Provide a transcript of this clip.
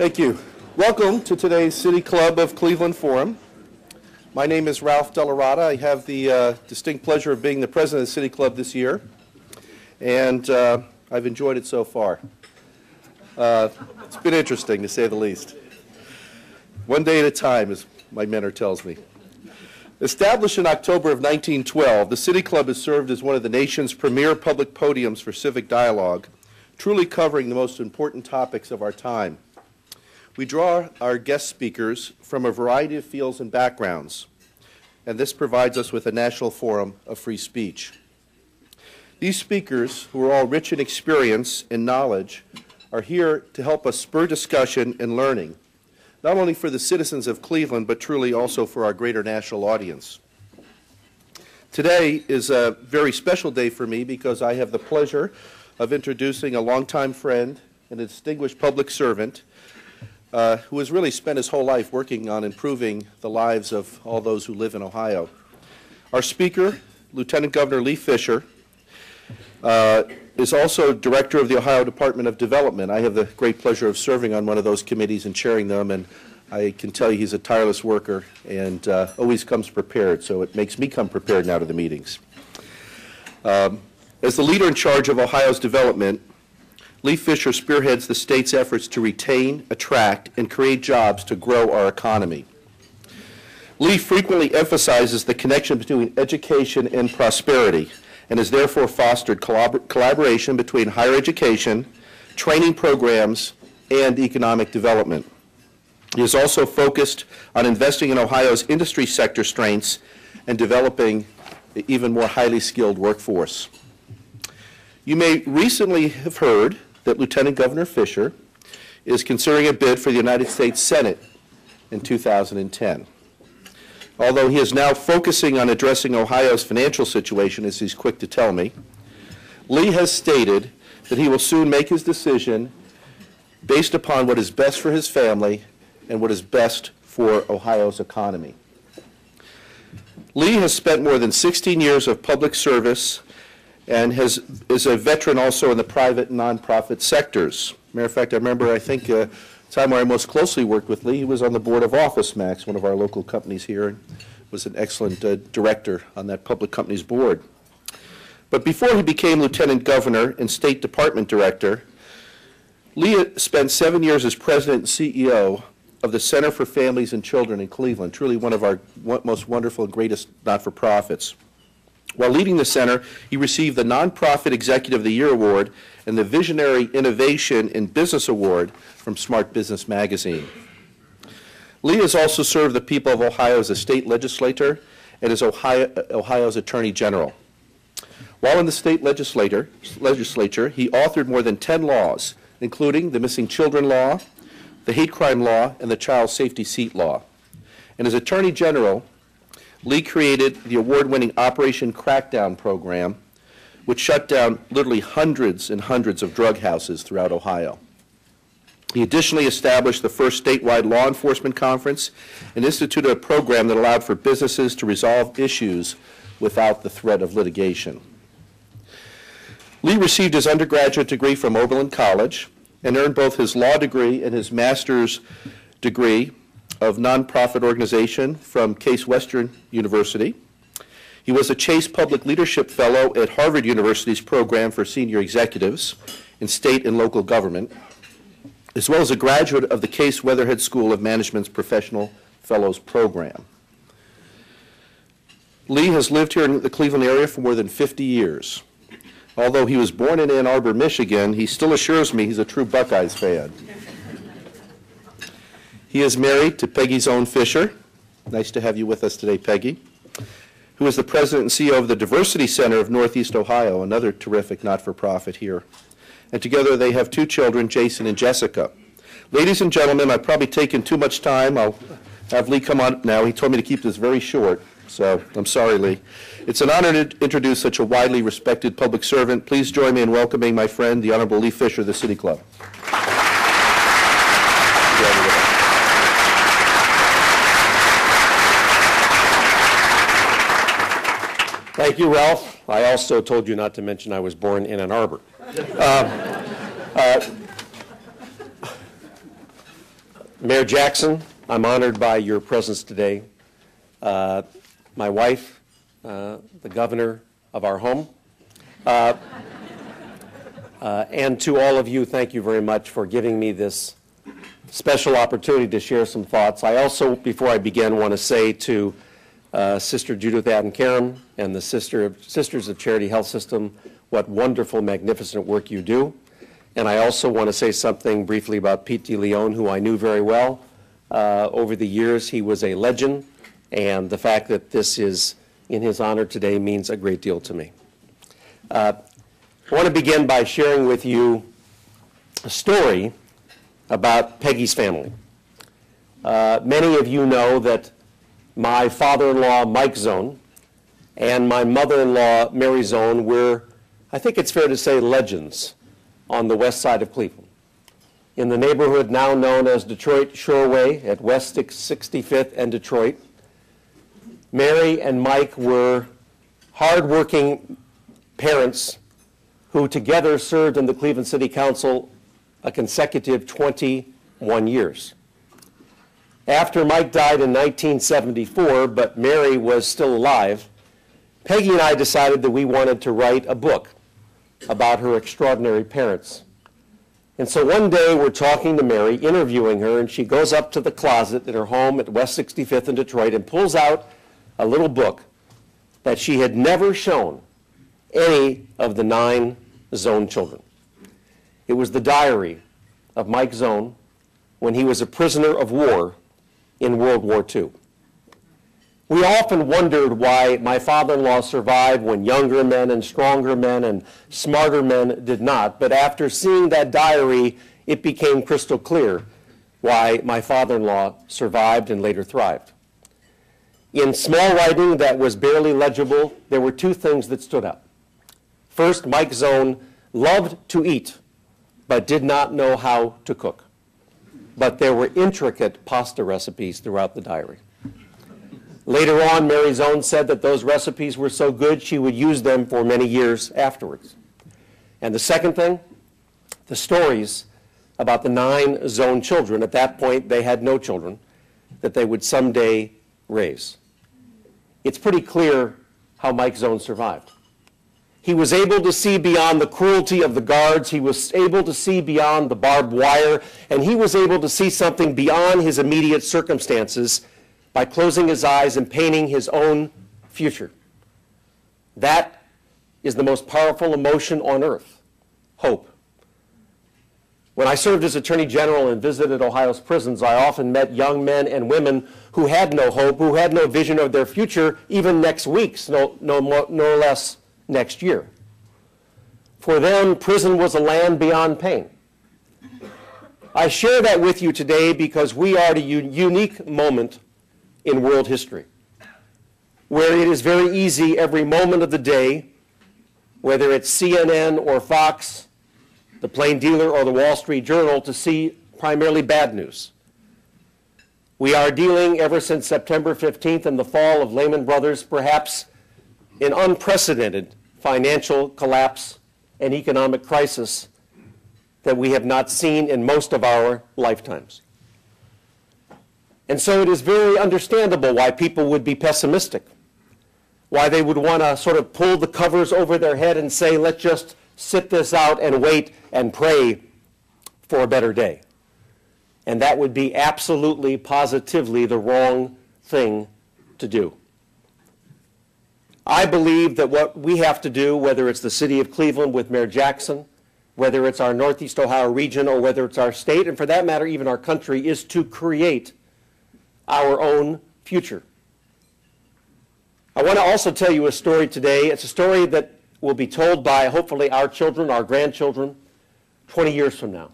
Thank you. Welcome to today's City Club of Cleveland Forum. My name is Ralph Delarada. I have the distinct pleasure of being the president of the City Club this year, and I've enjoyed it so far. It's been interesting, to say the least. One day at a time, as my mentor tells me. Established in October of 1912, the City Club has served as one of the nation's premier public podiums for civic dialogue, truly covering the most important topics of our time. We draw our guest speakers from a variety of fields and backgrounds, and this provides us with a national forum of free speech. These speakers, who are all rich in experience and knowledge, are here to help us spur discussion and learning, not only for the citizens of Cleveland, but truly also for our greater national audience. Today is a very special day for me because I have the pleasure of introducing a longtime friend and a distinguished public servant who has really spent his whole life working on improving the lives of all those who live in Ohio. Our speaker, Lieutenant Governor Lee Fisher, is also director of the Ohio Department of Development. I have the great pleasure of serving on one of those committees and chairing them, and I can tell you he's a tireless worker and always comes prepared, so it makes me come prepared now to the meetings. As the leader in charge of Ohio's development, Lee Fisher spearheads the state's efforts to retain, attract, and create jobs to grow our economy. Lee frequently emphasizes the connection between education and prosperity, and has therefore fostered collaboration between higher education, training programs, and economic development. He has also focused on investing in Ohio's industry sector strengths and developing an even more highly skilled workforce. You may recently have heard that Lieutenant Governor Fisher is considering a bid for the United States Senate in 2010. Although he is now focusing on addressing Ohio's financial situation, as he's quick to tell me, Lee has stated that he will soon make his decision based upon what is best for his family and what is best for Ohio's economy. Lee has spent more than 16 years of public service and is a veteran also in the private and nonprofit sectors. Matter of fact, I think the time where I most closely worked with Lee, he was on the board of OfficeMax, one of our local companies here, and was an excellent director on that public company's board. But before he became lieutenant governor and State Department director, Lee spent 7 years as president and CEO of the Center for Families and Children in Cleveland, truly one of our most wonderful and greatest not-for-profits. While leading the center, he received the Nonprofit Executive of the Year Award and the Visionary Innovation in Business Award from Smart Business Magazine. Lee has also served the people of Ohio as a state legislator and as Ohio's Attorney General. While in the state legislature, he authored more than 10 laws, including the Missing Children Law, the Hate Crime Law, and the Child Safety Seat Law. And as Attorney General, Lee created the award-winning Operation Crackdown program, which shut down literally hundreds and hundreds of drug houses throughout Ohio. He additionally established the first statewide law enforcement conference and instituted a program that allowed for businesses to resolve issues without the threat of litigation. Lee received his undergraduate degree from Oberlin College and earned both his law degree and his master's degree of nonprofit organization from Case Western University. He was a Chase Public Leadership Fellow at Harvard University's program for senior executives in state and local government, as well as a graduate of the Case Weatherhead School of Management's Professional Fellows Program. Lee has lived here in the Cleveland area for more than 50 years. Although he was born in Ann Arbor, Michigan, he still assures me he's a true Buckeyes fan. He is married to Peggy Zone Fisher. Nice to have you with us today, Peggy, who is the president and CEO of the Diversity Center of Northeast Ohio, another terrific not-for-profit here. And together they have 2 children, Jason and Jessica. Ladies and gentlemen, I've probably taken too much time. I'll have Lee come on now. He told me to keep this very short, so I'm sorry, Lee. It's an honor to introduce such a widely respected public servant. Please join me in welcoming my friend, the Honorable Lee Fisher, the City Club. Thank you, Ralph. I also told you not to mention I was born in Ann Arbor. Mayor Jackson, I'm honored by your presence today. My wife, the governor of our home, and to all of you, thank you very much for giving me this special opportunity to share some thoughts. I also, before I begin, want to say to Sister Judith Adden-Karam and the Sisters of Charity Health System, what wonderful, magnificent work you do. And I also want to say something briefly about Pete DeLeon, who I knew very well. Over the years, he was a legend, and the fact that this is in his honor today means a great deal to me. I want to begin by sharing with you a story about Peggy's family. Many of you know that my father-in-law, Mike Zone, and my mother-in-law, Mary Zone, were, I think it's fair to say, legends on the west side of Cleveland. In the neighborhood now known as Detroit Shoreway at West 65th and Detroit, Mary and Mike were hardworking parents who together served in the Cleveland City Council a consecutive 21 years. After Mike died in 1974, but Mary was still alive, Peggy and I decided that we wanted to write a book about her extraordinary parents. And so one day we're talking to Mary, interviewing her, and she goes up to the closet in her home at West 65th in Detroit and pulls out a little book that she had never shown any of the 9 Zone children. It was the diary of Mike Zone when he was a prisoner of war in World War II. We often wondered why my father-in-law survived when younger men and stronger men and smarter men did not, but after seeing that diary, it became crystal clear why my father-in-law survived and later thrived. In small writing that was barely legible, there were 2 things that stood out. First, Mike Zone loved to eat, but did not know how to cook. But there were intricate pasta recipes throughout the diary. Later on, Mary Zone said that those recipes were so good she would use them for many years afterwards. And the second thing, the stories about the 9 Zone children. At that point, they had no children that they would someday raise. It's pretty clear how Mike Zone survived. He was able to see beyond the cruelty of the guards. He was able to see beyond the barbed wire, and he was able to see something beyond his immediate circumstances by closing his eyes and painting his own future. That is the most powerful emotion on earth, hope. When I served as Attorney General and visited Ohio's prisons, I often met young men and women who had no hope, who had no vision of their future, even next week, no less next year. For them, prison was a land beyond pain. I share that with you today because we are at a unique moment in world history, where it is very easy every moment of the day, whether it's CNN or Fox, the Plain Dealer or the Wall Street Journal, to see primarily bad news. We are dealing, ever since September 15th and the fall of Lehman Brothers, perhaps an unprecedented financial collapse and economic crisis that we have not seen in most of our lifetimes. And so it is very understandable why people would be pessimistic, why they would want to sort of pull the covers over their head and say, let's just sit this out and wait and pray for a better day. And that would be absolutely, positively the wrong thing to do. I believe that what we have to do, whether it's the city of Cleveland with Mayor Jackson, whether it's our Northeast Ohio region, or whether it's our state, and for that matter, even our country, is to create our own future. I want to also tell you a story today. It's a story that will be told by, hopefully, our children, our grandchildren, 20 years from now.